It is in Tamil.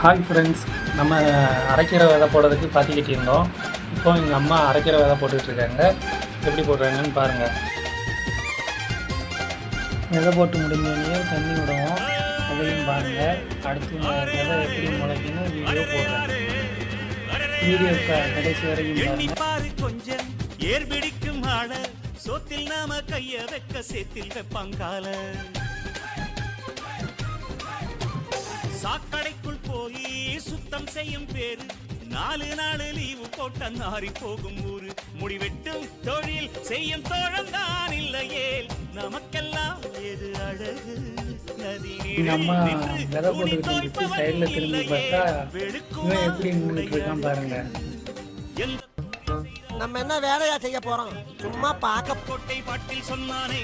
ஹாய் ஃப்ரெண்ட்ஸ், நம்ம அரைக்கிற விதை போடுறதுக்கு பாத்தி கட்டியிருந்தோம். இப்போ எங்கள் அம்மா அரைக்கிற விதை போட்டுட்ருக்காங்க. எப்படி போடுறாங்கன்னு பாருங்கள். விதை போட்டு முடிஞ்சோடனே தண்ணி விடுவோம், அதையும் பாருங்கள். அடுத்து விதை எப்படி முளைக்குன்னு வீடியோ போடுறாங்க. வீடியோ கடைசி வரைக்கும் பாருங்கள். ஏர்பிடிக்கும் ஆட சோத்தில் நாம கைய வைக்க சேத்தில் வெப்பாங்கால சாக்கடைக்குள் போய் சுத்தம் செய்யும் பேரு 4 நாள் லீவு போட்ட நாரி போகும் ஊரு முடிவெட்டும் தொழில் செய்யும் தோழந்தான் இல்லையே நமக்கெல்லாம் எது அழகு நதி நம்ம விதை போட்டுக்கிட்டு இருந்துச்சு. சைடில் திரும்பி பார்த்தா இவன் எப்படி நின்றுட்டு இருக்கான் பாருங்க. நம்ம என்ன வேலையா செய்ய போறோம், சும்மா பார்க்க. கோட்டை பாட்டில் சொன்னானே